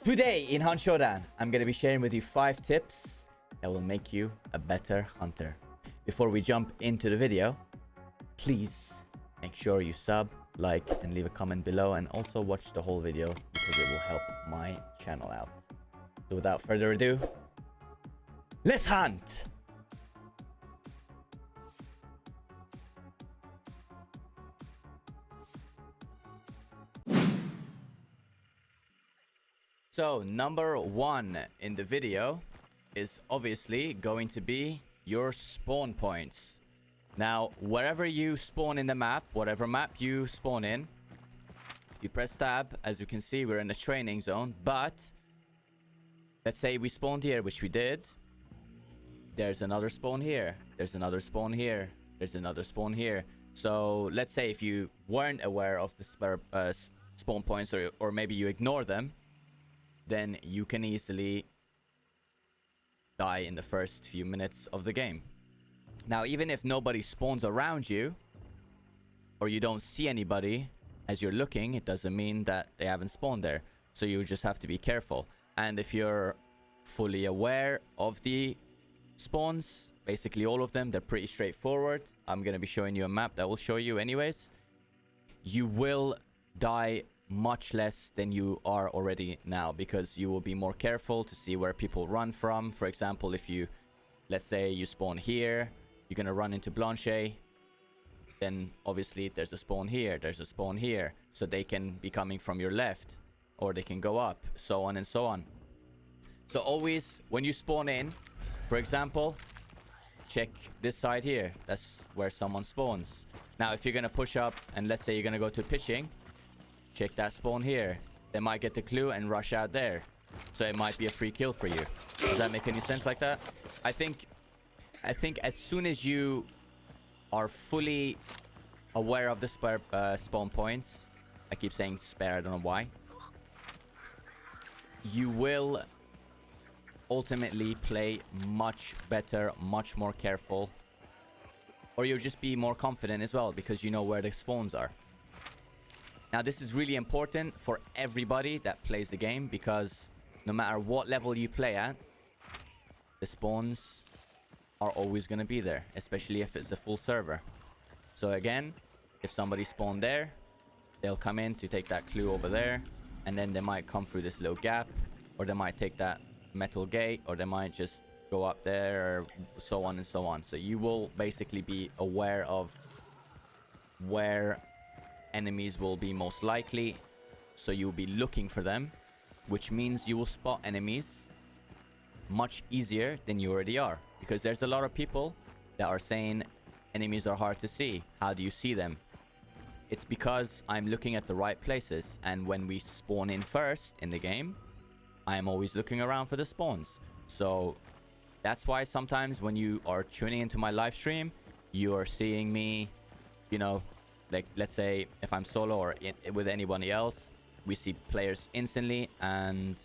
Today in Hunt Showdown, I'm going to be sharing with you 5 tips that will make you a better hunter. Before we jump into the video, please make sure you sub, like, and leave a comment below, and also watch the whole video because it will help my channel out. So without further ado, let's hunt! So number 1 in the video is obviously going to be your spawn points. Now, wherever you spawn in the map, whatever map you spawn in, you press tab. As you can see, we're in the training zone, but let's say we spawned here, which we did. There's another spawn here. There's another spawn here. There's another spawn here. So let's say if you weren't aware of the spawn points, or maybe you ignore them, then you can easily die in the first few minutes of the game. Now, even if nobody spawns around you, or you don't see anybody as you're looking, it doesn't mean that they haven't spawned there. So you just have to be careful. And if you're fully aware of the spawns, basically all of them, they're pretty straightforward. I'm going to be showing you a map that will show you anyways. You will die much less than you are already now, because you will be more careful to see where people run from. For example, if you, let's say you spawn here, you're gonna run into Blanche, then obviously there's a spawn here, there's a spawn here, so they can be coming from your left, or they can go up, so on and so on. So always when you spawn in, for example, check this side here. That's where someone spawns. Now if you're gonna push up and let's say you're gonna go to pitching, check that spawn here. They might get the clue and rush out there. So it might be a free kill for you. Does that make any sense like that? I think as soon as you are fully aware of the spawn points, I keep saying spare, I don't know why, you will ultimately play much better, much more careful. Or you'll just be more confident as well because you know where the spawns are. Now, this is really important for everybody that plays the game, because no matter what level you play at, the spawns are always going to be there, especially if it's a full server. So again, if somebody spawned there, they'll come in to take that clue over there, and then they might come through this little gap, or they might take that metal gate, or they might just go up there, or so on and so on. So you will basically be aware of where enemies will be most likely, so you'll be looking for them, which means you will spot enemies much easier than you already are, because there's a lot of people that are saying enemies are hard to see. How do you see them? It's because I'm looking at the right places, and when we spawn in first in the game, I am always looking around for the spawns. So that's why sometimes when you are tuning into my live stream, you are seeing me, you know, like, let's say if I'm solo or with anybody else, we see players instantly and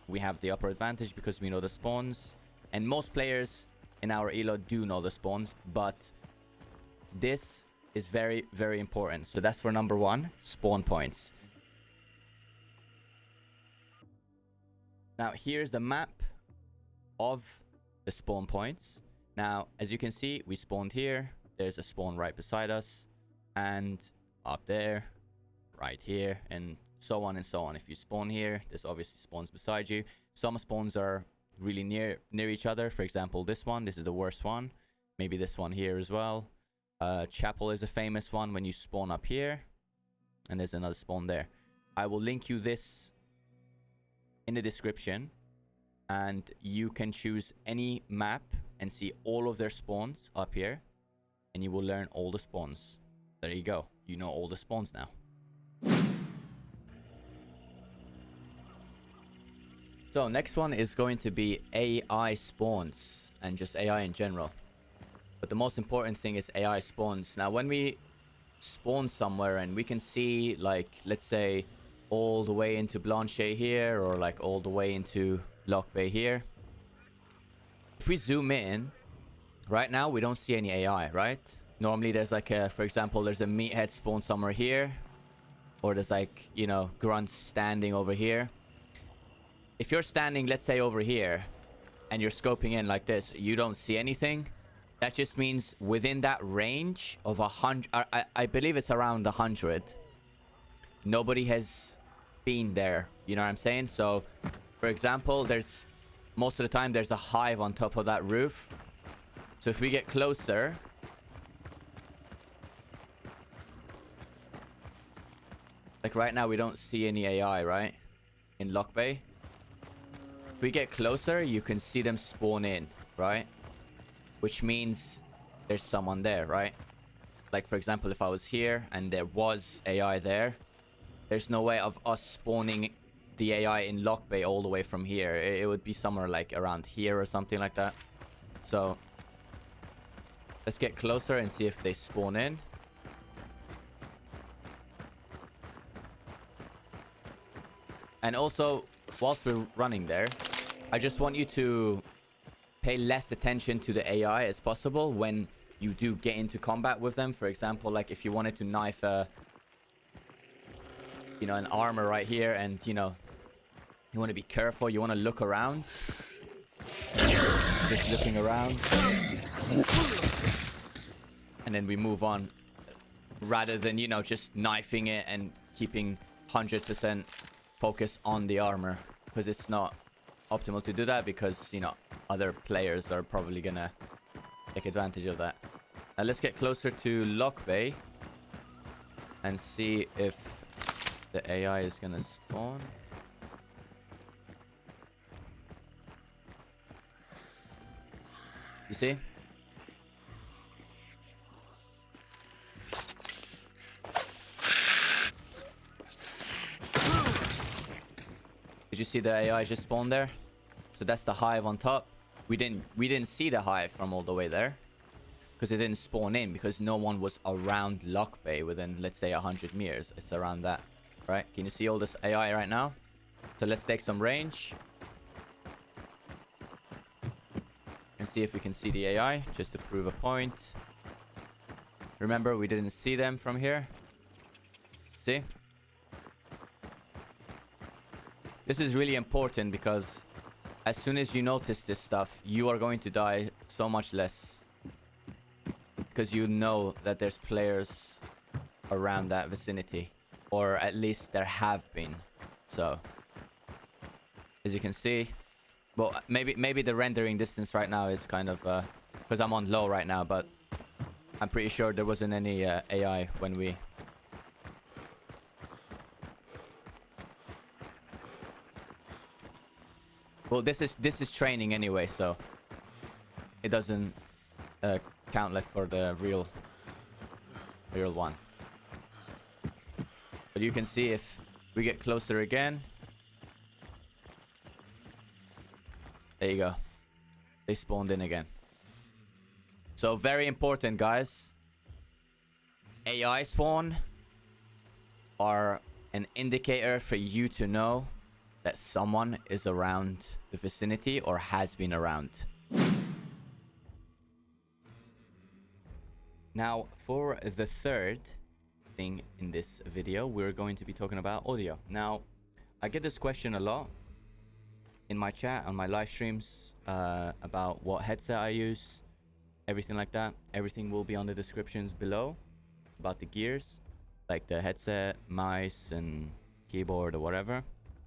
we have the upper advantage because we know the spawns. And most players in our elo do know the spawns, but this is very, very important. So that's for number 1, spawn points. Now here's the map of the spawn points. Now, as you can see, we spawned here. There's a spawn right beside us, and up there, right here, and so on and so on. If you spawn here, there's obviously spawns beside you. Some spawns are really near each other. For example, this one, this is the worst one. Maybe this one here as well. Chapel is a famous one when you spawn up here, and there's another spawn there. I will link you this in the description, and you can choose any map and see all of their spawns up here, and you will learn all the spawns. There you go. You know all the spawns now. So next one is going to be AI spawns, and just AI in general. But the most important thing is AI spawns. Now, when we spawn somewhere and we can see, like, let's say all the way into Blanche here, or like all the way into Lock Bay here. If we zoom in, right now we don't see any AI, right? Normally there's like a, for example, there's a meathead spawn somewhere here, or there's like, you know, grunts standing over here. if you're standing, let's say over here, and you're scoping in like this, you don't see anything. That just means within that range of 100, I believe it's around 100, nobody has been there. You know what I'm saying? So, for example, there's most of the time there's a hive on top of that roof. So if we get closer, like right now, we don't see any AI, right? In Lock Bay. If we get closer, you can see them spawn in, right? Which means there's someone there, right? Like, for example, if I was here and there was AI there, there's no way of us spawning the AI in Lock Bay all the way from here. It would be somewhere like around here or something like that. So let's get closer and see if they spawn in. And also, whilst we're running there, I just want you to pay less attention to the AI as possible when you do get into combat with them. For example, like if you wanted to knife a, you know, an armor right here, and you know, you want to be careful, you want to look around. Just looking around. And then we move on. Rather than, you know, just knifing it and keeping 100% focus on the armor. Because it's not optimal to do that, because, you know, other players are probably gonna take advantage of that. Now let's get closer to Lock Bay and see if the AI is gonna spawn. You see? Did you see the AI just spawn there? So that's the hive on top. We didn't see the hive from all the way there, because it didn't spawn in, because no one was around Lock Bay within, let's say, 100 meters. It's around that, right? Can you see all this AI right now? So let's take some range and see if we can see the AI, just to prove a point. Remember, we didn't see them from here. See? This is really important, because as soon as you notice this stuff, you are going to die so much less. Because you know that there's players around that vicinity. Or at least there have been. So, as you can see, well, maybe the rendering distance right now is kind of, because I'm on low right now, but I'm pretty sure there wasn't any AI when we... Well, this is training anyway, so it doesn't count like for the real one. But you can see if we get closer again. There you go. They spawned in again. So very important, guys. AI spawn are an indicator for you to know that someone is around the vicinity or has been around. Now, for the third thing in this video, we're going to be talking about audio. Now, I get this question a lot in my chat, on my live streams, about what headset I use, everything like that. Everything will be on the descriptions below about the gears, like the headset, mice, and keyboard or whatever.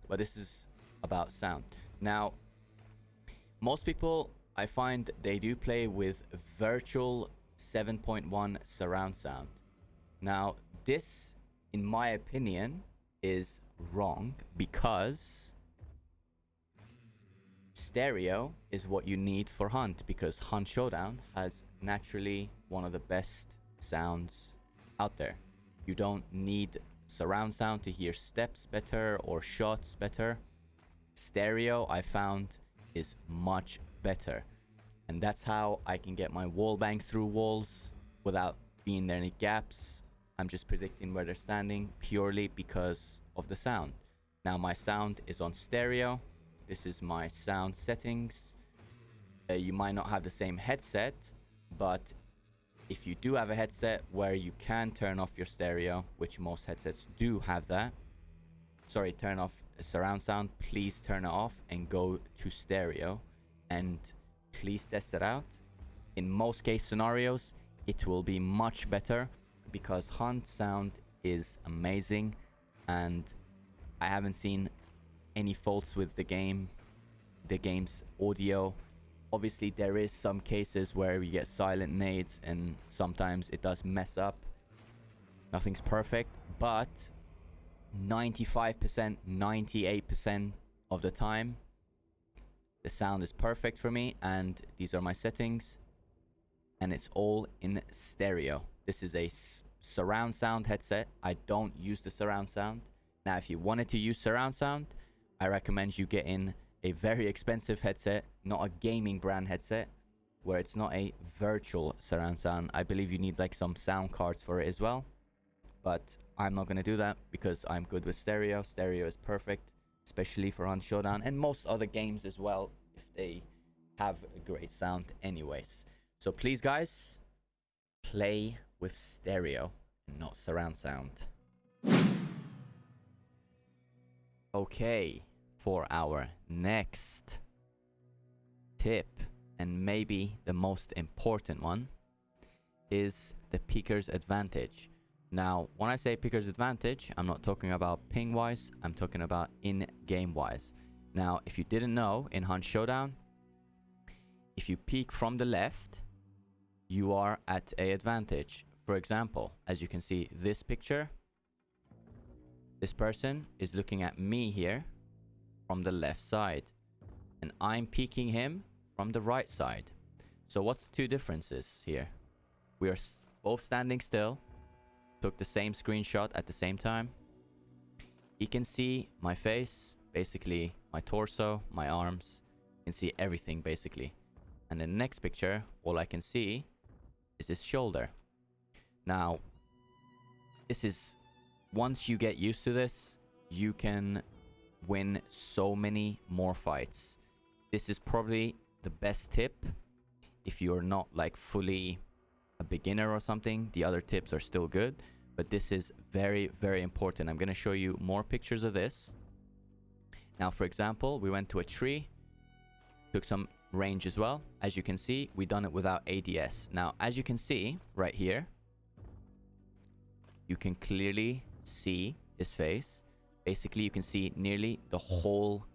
But this is about sound. Now, most people, I find, they do play with virtual 7.1 surround sound. Now, this, in my opinion, is wrong, because stereo is what you need for Hunt, because Hunt Showdown has naturally one of the best sounds out there. You don't need surround sound to hear steps better or shots better. Stereo, I found, is much better, and that's how I can get my wall bangs through walls without being there any gaps. I'm just predicting where they're standing purely because of the sound. Now my sound is on stereo. This is my sound settings. You might not have the same headset, but if you do have a headset where you can turn off your stereo, which most headsets do have that, sorry, turn off surround sound, please turn it off and go to stereo and please test it out. In most case scenarios, it will be much better because hunt sound is amazing and I haven't seen any faults with the game's audio. Obviously, there is some cases where we get silent nades and sometimes it does mess up. Nothing's perfect, but 95%, 98% of the time, the sound is perfect for me, and these are my settings, and it's all in stereo. This is a surround sound headset. I don't use the surround sound. Now, if you wanted to use surround sound, I recommend you get in a very expensive headset, not a gaming brand headset, where it's not a virtual surround sound. I believe you need like some sound cards for it as well, but I'm not going to do that because I'm good with stereo. Stereo is perfect, especially for Hunt Showdown and most other games as well, if they have a great sound anyways. So please, guys, play with stereo and not surround sound. Okay, for our next tip, and maybe the most important one, is the peeker's advantage. Now, when I say peeker's advantage, I'm not talking about ping wise, I'm talking about in-game wise. Now, if you didn't know, in Hunt Showdown, if you peek from the left, you are at an advantage. For example, as you can see this picture, this person is looking at me here from the left side, and I'm peeking him from the right side. So what's the two differences here? We are both standing still, took the same screenshot at the same time. He can see my face, basically my torso, my arms, can see everything basically. And in the next picture, all I can see is his shoulder. Now, this is, once you get used to this, you can win so many more fights. This is probably the best tip if you're not like fully a beginner or something. The other tips are still good, but this is very, very important. I'm going to show you more pictures of this. Now, for example, we went to a tree, took some range as well. As you can see, we done it without ADS. Now, as you can see right here, you can clearly see his face. Basically, you can see nearly the whole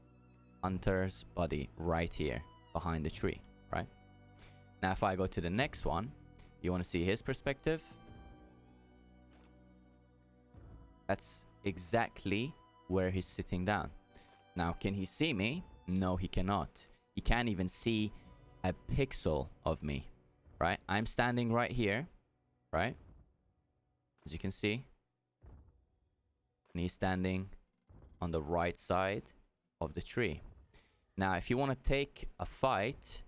hunter's body right here behind the tree, right? Now, if I go to the next one, you want to see his perspective. That's exactly where he's sitting down. Now, can he see me? No, he cannot. He can't even see a pixel of me, right? I'm standing right here, right? As you can see. And he's standing on the right side of the tree. Now, if you want to take a fight,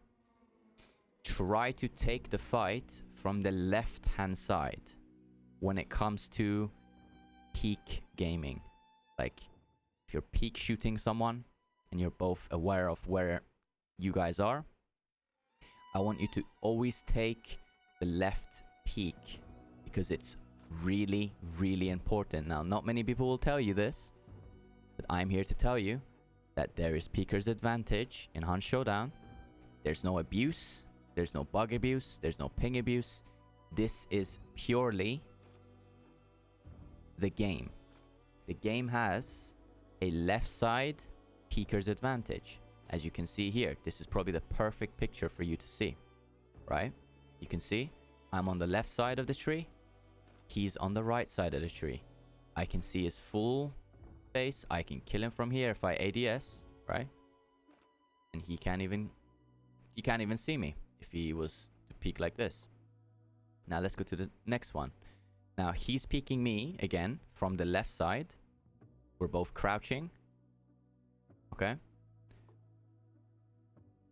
try to take the fight from the left-hand side when it comes to peek gaming. Like, if you're peek shooting someone and you're both aware of where you guys are, I want you to always take the left peek because it's really, really important. Now, not many people will tell you this, but I'm here to tell you that there is peeker's advantage in Hunt Showdown. There's no abuse, there's no bug abuse, there's no ping abuse. This is purely the game. The game has a left side peeker's advantage. As you can see here, this is probably the perfect picture for you to see, right? You can see I'm on the left side of the tree. He's on the right side of the tree. I can see his full face. I can kill him from here if I ADS, right? And he can't even see me if he was to peek like this. Now let's go to the next one. Now he's peeking me again from the left side. We're both crouching. Okay.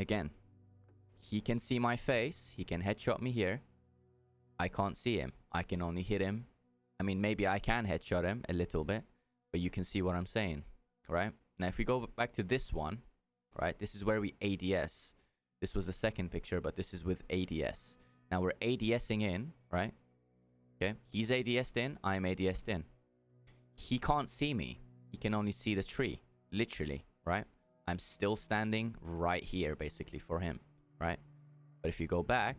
Again, he can see my face. He can headshot me here. I can't see him. I can only hit him. I mean, maybe I can headshot him a little bit, but you can see what I'm saying, right? Now, if we go back to this one, right? This is where we ADS. This was the second picture, but this is with ADS. Now, we're ADSing in, right? Okay. He's ADS'd in. I'm ADS'd in. He can't see me. He can only see the tree, literally, right? I'm still standing right here, basically, for him, right? But if you go back,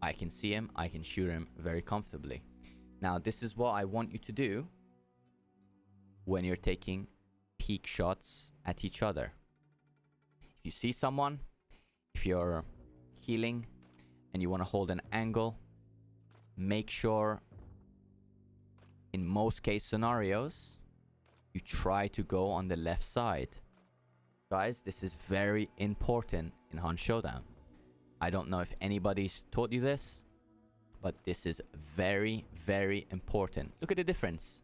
I can see him. I can shoot him very comfortably. Now, this is what I want you to do when you're taking peek shots at each other. If you see someone, if you're healing and you want to hold an angle, make sure in most case scenarios you try to go on the left side. Guys, this is very important in Hunt Showdown. I don't know if anybody's taught you this, but this is very, very important. Look at the difference.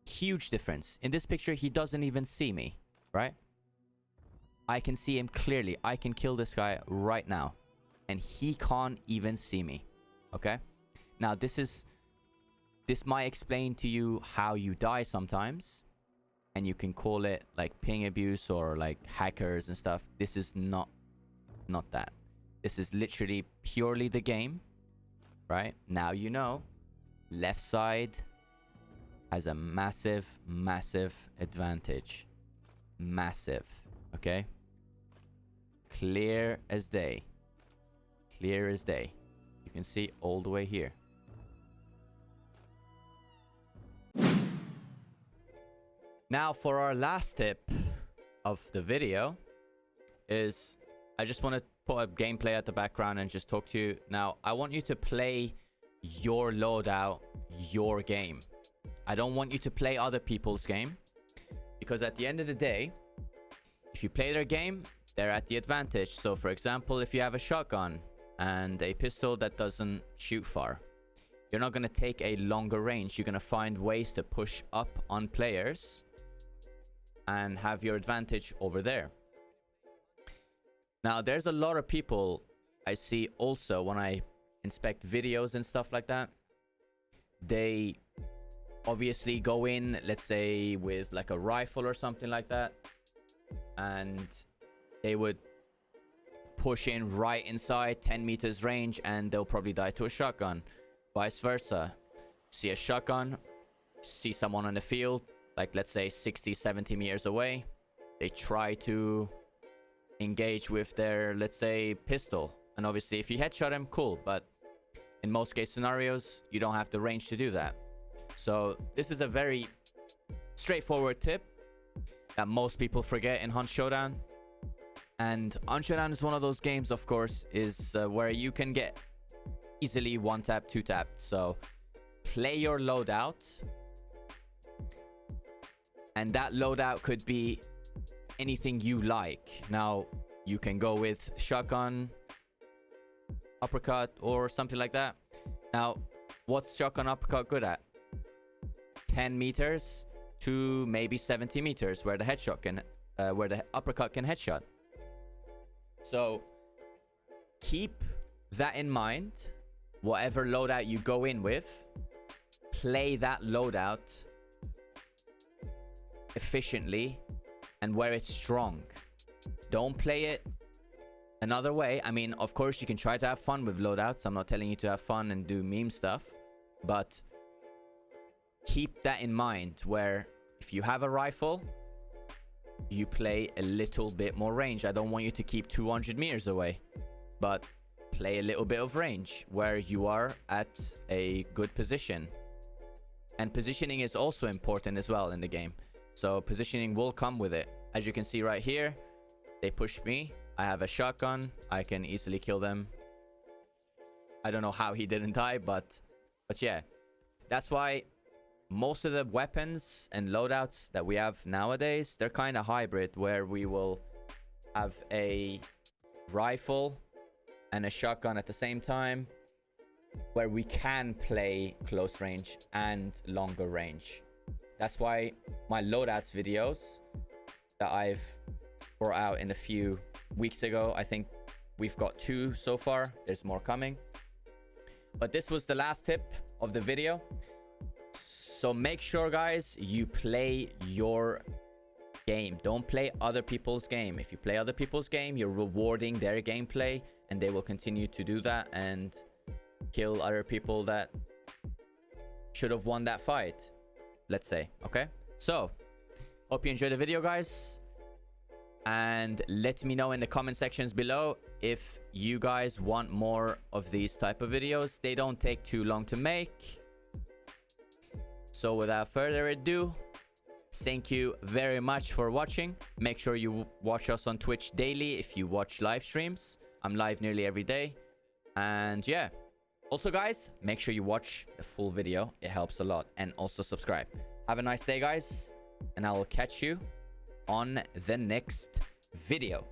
Huge difference. In this picture, he doesn't even see me, right? I can see him clearly. I can kill this guy right now, and he can't even see me, okay? Now, this might explain to you how you die sometimes, and you can call it like ping abuse or like hackers and stuff. This is not that. This is literally purely the game, right? Now you know, left side has a massive, massive advantage. Massive, okay? Clear as day. Clear as day. You can see all the way here. Now for our last tip of the video is, I just want to put a gameplay at the background and just talk to you. Now, I want you to play your loadout, your game. I don't want you to play other people's game, because at the end of the day, if you play their game, they're at the advantage. So for example, if you have a shotgun and a pistol that doesn't shoot far, you're not going to take a longer range. You're going to find ways to push up on players and have your advantage over there. Now, there's a lot of people I see also when I inspect videos and stuff like that. They obviously go in, let's say, with like a rifle or something like that, and they would push in right inside 10 meters range, and they'll probably die to a shotgun. Vice versa. See a shotgun, see someone on the field, like let's say 60, 70 meters away. They try to engage with their, let's say, pistol. And obviously, if you headshot him, cool. But in most case scenarios, you don't have the range to do that. So this is a very straightforward tip that most people forget in Hunt Showdown. And Hunt Showdown is one of those games, of course, is where you can get easily one tap, two tapped. So play your loadout, and that loadout could be anything you like. Now, you can go with shotgun, uppercut, or something like that. Now, what's shotgun uppercut good at? 10 meters to maybe 70 meters, where the headshot can, where the uppercut can headshot. So keep that in mind. Whatever loadout you go in with, play that loadout efficiently and where it's strong. Don't play it another way. I mean, of course, you can try to have fun with loadouts. I'm not telling you to have fun and do meme stuff, but keep that in mind, where if you have a rifle, you play a little bit more range. I don't want you to keep 200 meters away, but play a little bit of range where you are at a good position. And positioning is also important as well in the game. So positioning will come with it. As you can see right here, they pushed me. I have a shotgun. I can easily kill them. I don't know how he didn't die, but yeah. That's why most of the weapons and loadouts that we have nowadays, they're kind of hybrid, where we will have a rifle and a shotgun at the same time, where we can play close range and longer range. That's why my loadouts videos that I've brought out in a few weeks ago, I think we've got 2 so far. There's more coming. But this was the last tip of the video. So make sure, guys, you play your game. Don't play other people's game. If you play other people's game, you're rewarding their gameplay, and they will continue to do that and kill other people that should have won that fight, let's say. Okay, so Hope you enjoyed the video, guys. And let me know in the comment sections below if you guys want more of these type of videos. They don't take too long to make. So without further ado, thank you very much for watching. Make sure you watch us on Twitch daily if you watch live streams. I'm live nearly every day. And yeah. Also, guys, make sure you watch the full video. It helps a lot. And also subscribe. Have a nice day, guys. And I will catch you on the next video.